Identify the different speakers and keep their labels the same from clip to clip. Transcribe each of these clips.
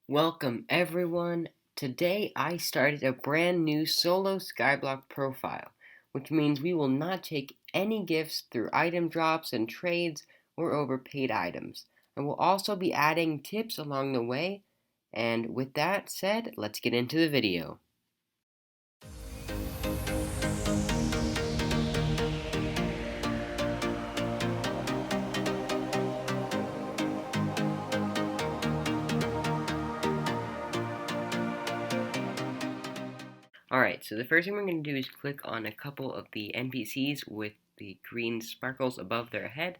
Speaker 1: Welcome everyone. Today I started a brand new solo Skyblock profile, which means we will not take any gifts through item drops and trades or overpaid items. I will also be adding tips along the way, and with that said, let's get into the video. Alright, so the first thing we're going to do is click on a couple of the NPCs with the green sparkles above their head.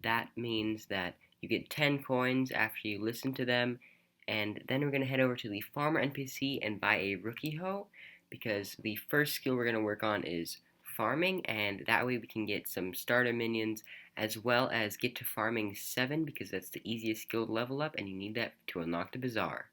Speaker 1: That means that you get 10 coins after you listen to them, and then we're going to head over to the farmer NPC and buy a rookie hoe, because the first skill we're going to work on is farming, and that way we can get some starter minions as well as get to farming 7, because that's the easiest skill to level up and you need that to unlock the bazar.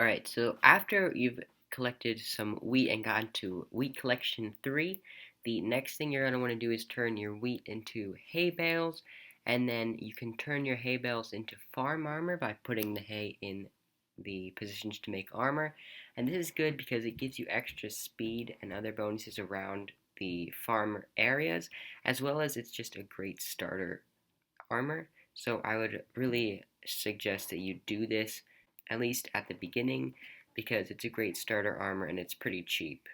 Speaker 1: Alright, so after you've collected some wheat and gotten to wheat collection 3, the next thing you're going to want to do is turn your wheat into hay bales, and then you can turn your hay bales into farm armor by putting the hay in the positions to make armor. And this is good because it gives you extra speed and other bonuses around the farm areas, as well as it's just a great starter armor. So I would really suggest that you do this at least at the beginning, because it's a great starter armor and it's pretty cheap.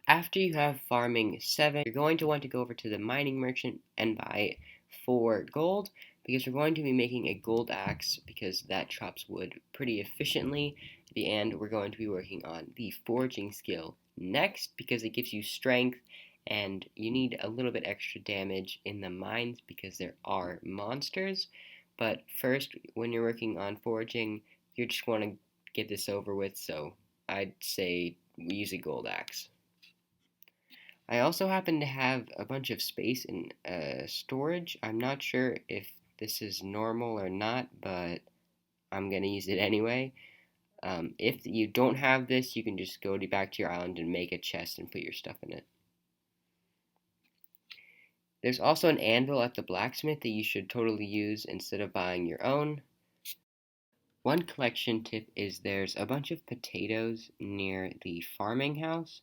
Speaker 1: After you have farming 7, you're going to want to go over to the mining merchant and buy 4 gold, because we're going to be making a gold axe, because that chops wood pretty efficiently, and we're going to be working on the forging skill next, because it gives you strength, and you need a little bit extra damage in the mines because there are monsters. But first, when you're working on forging, you just want to get this over with, so I'd say use a gold axe. I also happen to have a bunch of space in storage. I'm not sure if this is normal or not, but I'm going to use it anyway. If you don't have this, you can just go back to your island and make a chest and put your stuff in it. There's also an anvil at the blacksmith that you should totally use instead of buying your own. One collection tip is there's a bunch of potatoes near the farming house.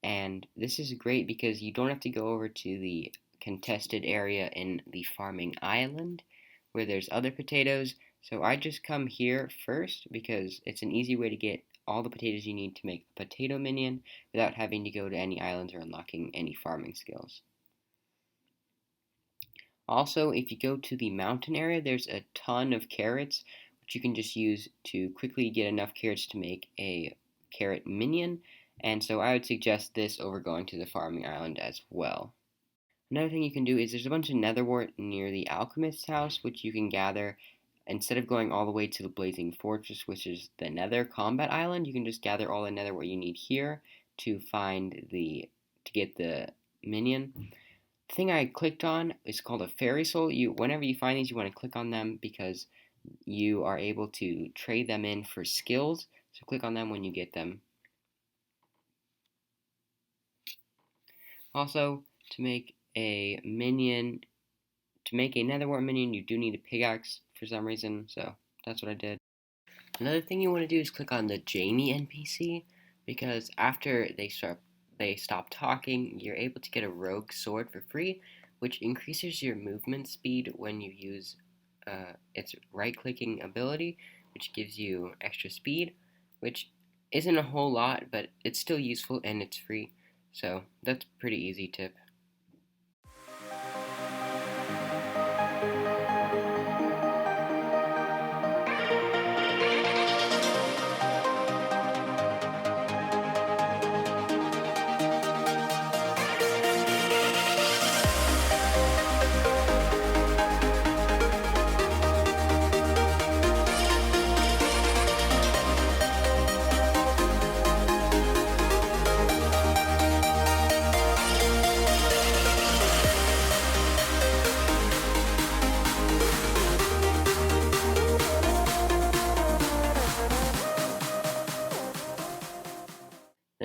Speaker 1: And this is great because you don't have to go over to the contested area in the farming island where there's other potatoes. So I just come here first because it's an easy way to get all the potatoes you need to make a potato minion without having to go to any islands or unlocking any farming skills. Also, if you go to the mountain area, there's a ton of carrots, which you can just use to quickly get enough carrots to make a carrot minion. And so I would suggest this over going to the farming island as well. Another thing you can do is there's a bunch of netherwort near the alchemist's house, which you can gather. Instead of going all the way to the blazing fortress, which is the nether combat island, you can just gather all the netherwort you need here to get the minion. The thing I clicked on is called a fairy soul. Whenever you find these, you want to click on them because you are able to trade them in for skills. So click on them when you get them. Also, to make a netherwort minion, you do need a pickaxe for some reason, so that's what I did. Another thing you want to do is click on the Jamie NPC, because after they stop talking, you're able to get a rogue sword for free, which increases your movement speed when you use its right-clicking ability, which gives you extra speed, which isn't a whole lot, but it's still useful and it's free. So that's a pretty easy tip.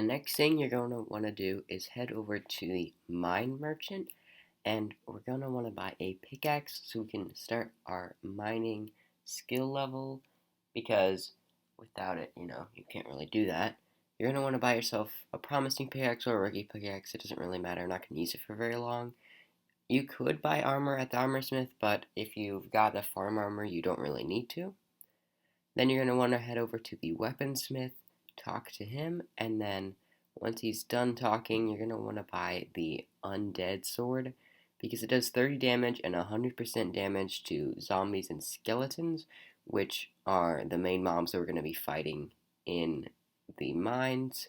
Speaker 1: next thing you're going to want to do is head over to the mine merchant, and we're going to want to buy a pickaxe so we can start our mining skill level, because without it, you can't really do that. You're going to want to buy yourself a promising pickaxe or a rookie pickaxe. It doesn't really matter. I'm not going to use it for very long. You could buy armor at the Armorsmith, but if you've got the farm armor, you don't really need to. Then you're going to want to head over to the weaponsmith, talk to him, and then once he's done talking, you're going to want to buy the undead sword, because it does 30 damage and 100% damage to zombies and skeletons, which are the main mobs that we're going to be fighting in the mines.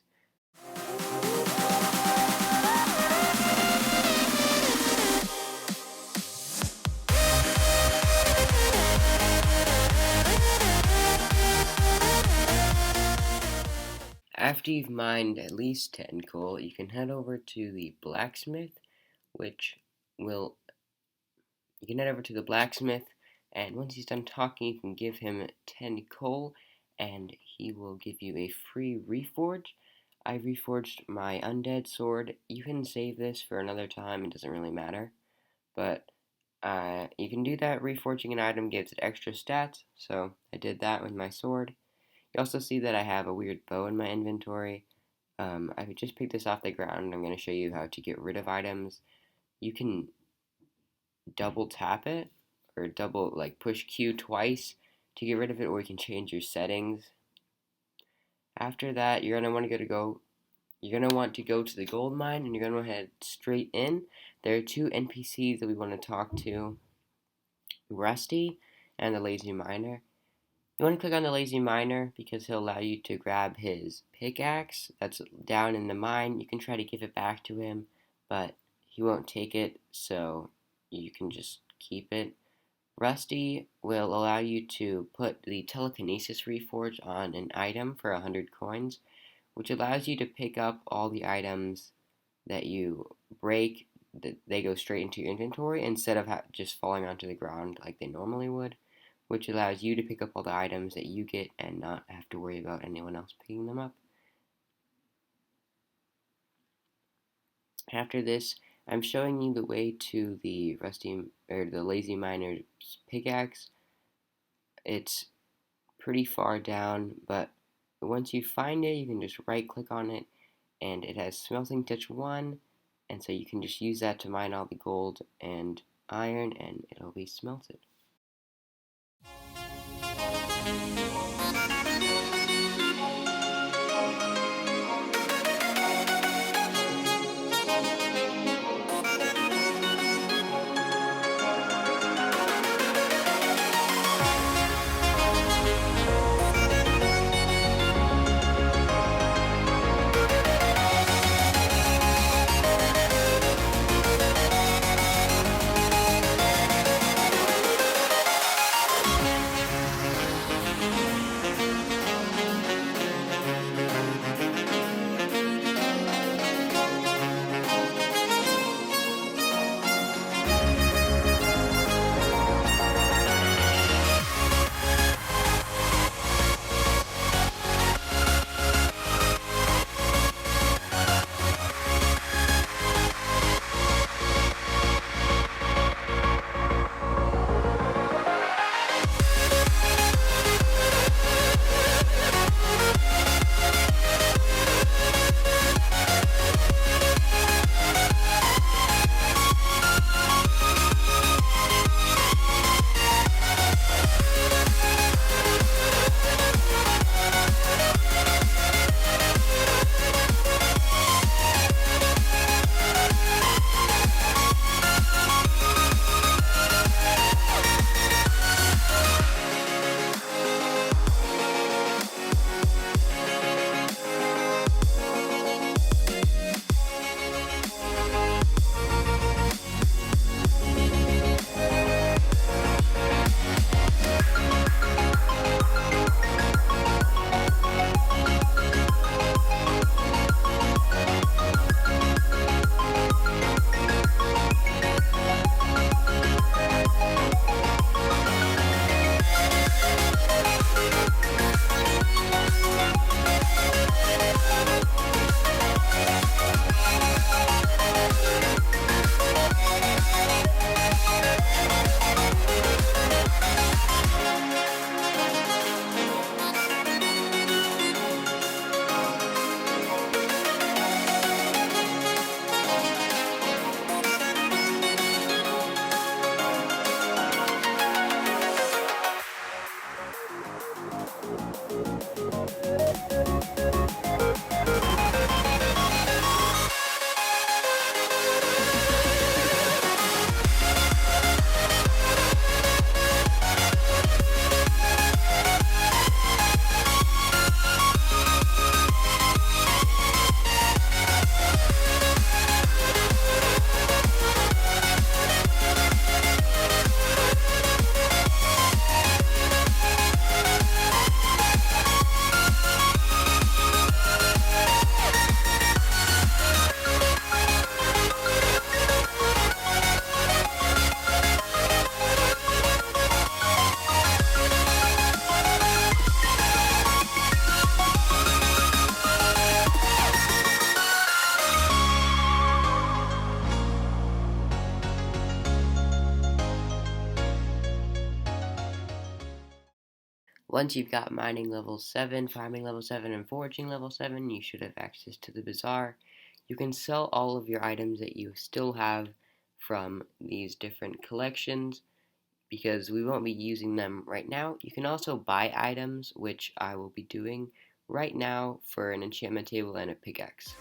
Speaker 1: After you've mined at least 10 coal, you can head over to the blacksmith, and once he's done talking, you can give him 10 coal, and he will give you a free reforge. I reforged my undead sword. You can save this for another time, it doesn't really matter, but you can do that. Reforging an item gives it extra stats, so I did that with my sword. You also see that I have a weird bow in my inventory. I just picked this off the ground. I'm going to show you how to get rid of items. You can double tap it, or push Q twice to get rid of it, or you can change your settings. After that, you're going to want to go to the gold mine, and you're going to head straight in. There are two NPCs that we want to talk to, Rusty and the lazy miner. You want to click on the lazy miner because he'll allow you to grab his pickaxe that's down in the mine. You can try to give it back to him, but he won't take it, so you can just keep it. Rusty will allow you to put the telekinesis reforge on an item for 100 coins, which allows you to pick up all the items that you break. They go straight into your inventory instead of just falling onto the ground like they normally would, which allows you to pick up all the items that you get and not have to worry about anyone else picking them up. After this, I'm showing you the way to the lazy miner's pickaxe. It's pretty far down, but once you find it, you can just right click on it, and it has smelting touch 1, and so you can just use that to mine all the gold and iron, and it'll be smelted. Once you've got mining level 7, farming level 7, and foraging level 7, you should have access to the bazaar. You can sell all of your items that you still have from these different collections because we won't be using them right now. You can also buy items, which I will be doing right now for an enchantment table and a pickaxe.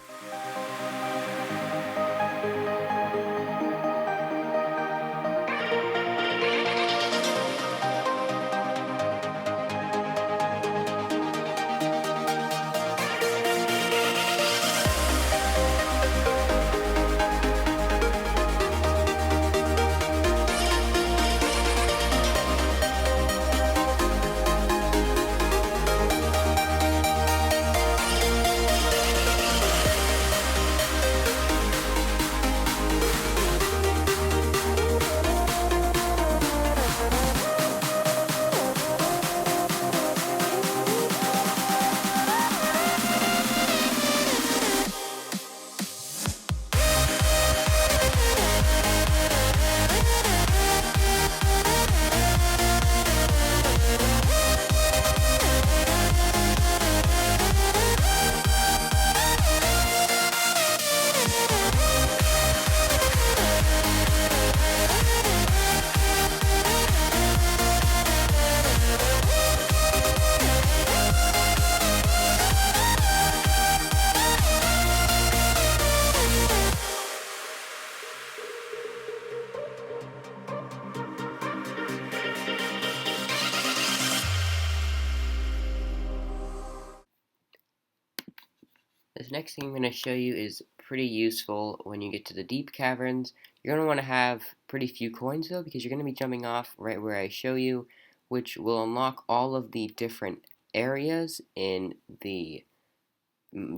Speaker 1: This next thing I'm going to show you is pretty useful when you get to the deep caverns. You're going to want to have pretty few coins though, because you're going to be jumping off right where I show you, which will unlock all of the different areas in the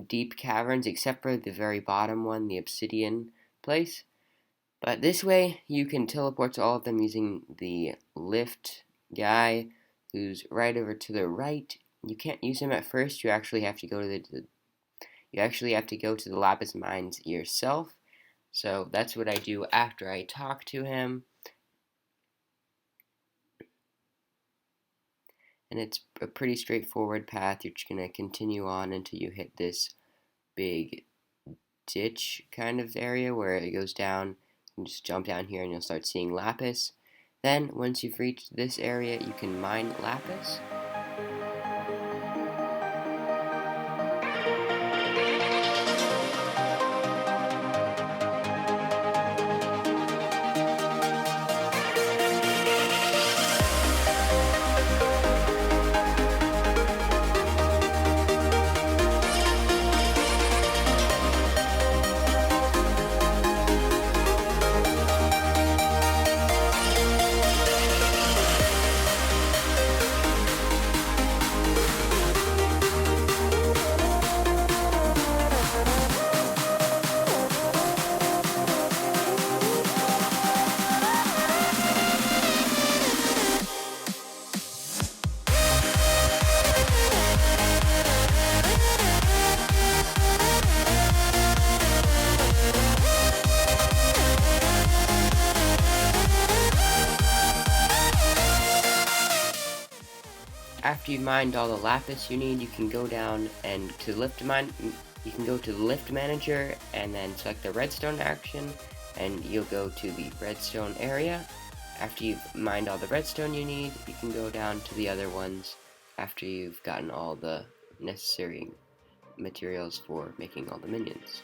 Speaker 1: deep caverns except for the very bottom one, the obsidian place. But this way you can teleport to all of them using the lift guy who's right over to the right. You can't use him at first. You actually have to go to the lapis mines yourself. So that's what I do after I talk to him. And it's a pretty straightforward path. You're just going to continue on until you hit this big ditch kind of area where it goes down. You can just jump down here and you'll start seeing lapis. Then, once you've reached this area, you can mine lapis. After you've mined all the lapis you need, you can go down and you can go to the lift manager and then select the redstone action, and you'll go to the redstone area. After you've mined all the redstone you need, you can go down to the other ones after you've gotten all the necessary materials for making all the minions.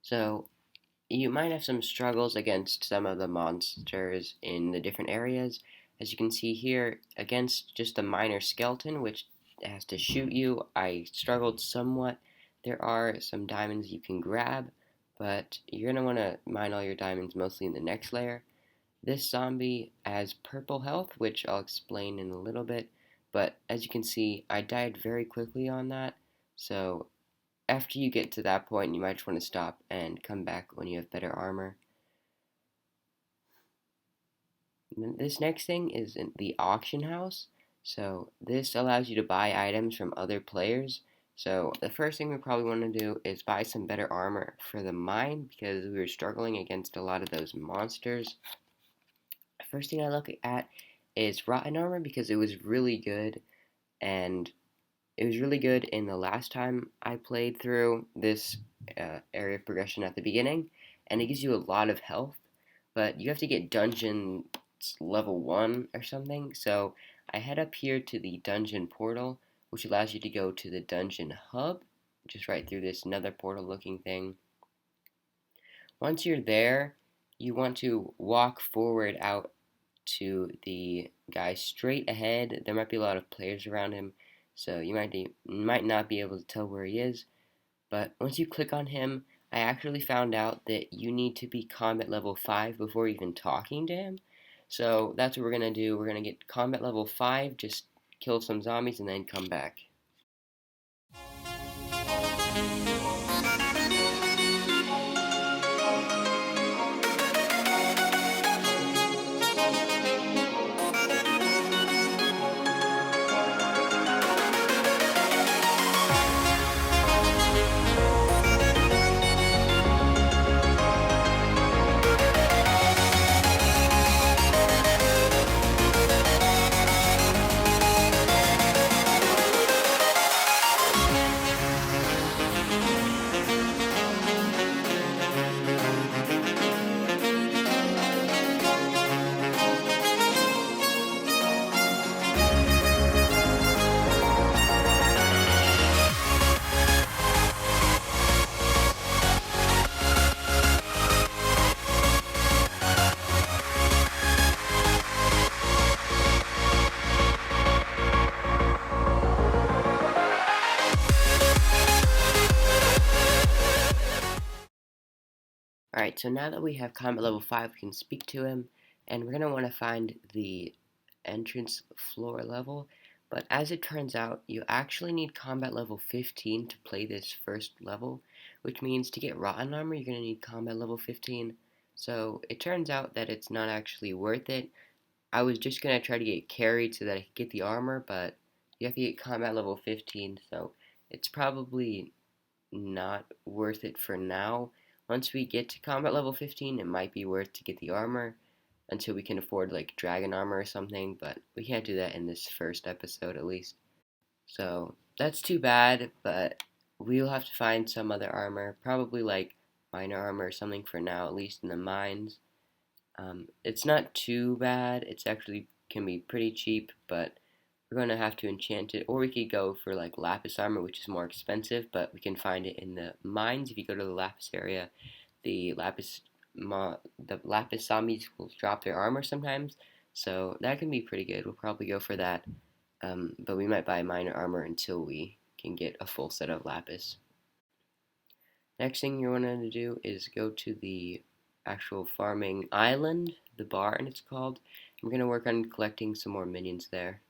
Speaker 1: So you might have some struggles against some of the monsters in the different areas. As you can see here, against just a minor skeleton, which has to shoot you, I struggled somewhat. There are some diamonds you can grab, but you're going to want to mine all your diamonds mostly in the next layer. This zombie has purple health, which I'll explain in a little bit, but as you can see, I died very quickly on that, so after you get to that point, you might just want to stop and come back when you have better armor. This next thing is in the auction house. So this allows you to buy items from other players. So the first thing we probably want to do is buy some better armor for the mine because we were struggling against a lot of those monsters. First thing I look at is rotten armor because it was really good, and it was really good in the last time I played through this area of progression at the beginning, and it gives you a lot of health, but you have to get dungeon level 1 or something, so I head up here to the dungeon portal, which allows you to go to the dungeon hub, just right through this nether portal looking thing. Once you're there, you want to walk forward out to the guy straight ahead. There might be a lot of players around him, so you might not be able to tell where he is, but once you click on him, I actually found out that you need to be combat level 5 before even talking to him. So that's what we're going to do. We're going to get combat level 5, just kill some zombies, and then come back. Alright, so now that we have combat level 5, we can speak to him, and we're going to want to find the entrance floor level. But as it turns out, you actually need combat level 15 to play this first level, which means to get rotten armor, you're going to need combat level 15. So it turns out that it's not actually worth it. I was just going to try to get carried so that I could get the armor, but you have to get combat level 15, so it's probably not worth it for now. Once we get to combat level 15, it might be worth to get the armor until we can afford like dragon armor or something, but we can't do that in this first episode at least. So that's too bad, but we'll have to find some other armor, probably like miner armor or something for now, at least in the mines. It's not too bad, it's actually can be pretty cheap, but we're going to have to enchant it, or we could go for like lapis armor, which is more expensive, but we can find it in the mines. If you go to the lapis area, the lapis zombies will drop their armor sometimes, so that can be pretty good. We'll probably go for that, but we might buy minor armor until we can get a full set of lapis. Next thing you want to do is go to the actual farming island, the barn it's called. We're going to work on collecting some more minions there.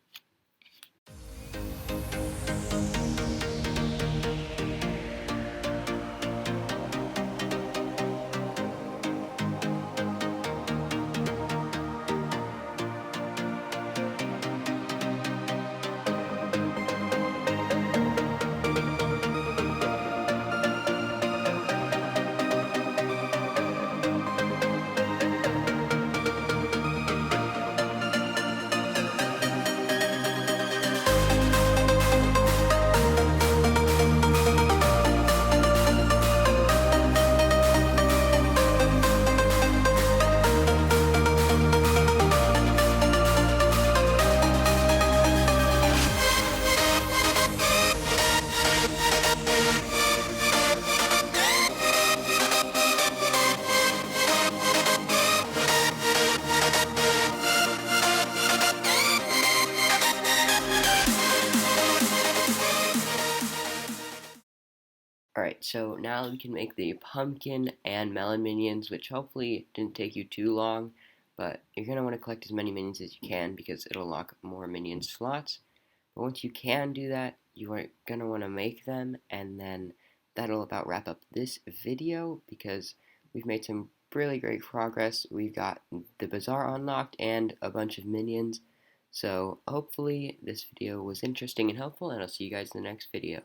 Speaker 1: Alright, so now we can make the pumpkin and melon minions, which hopefully didn't take you too long, but you're going to want to collect as many minions as you can because it'll unlock more minion slots. But once you can do that, you are going to want to make them, and then that'll about wrap up this video because we've made some really great progress. We've got the bazaar unlocked and a bunch of minions. So hopefully this video was interesting and helpful, and I'll see you guys in the next video.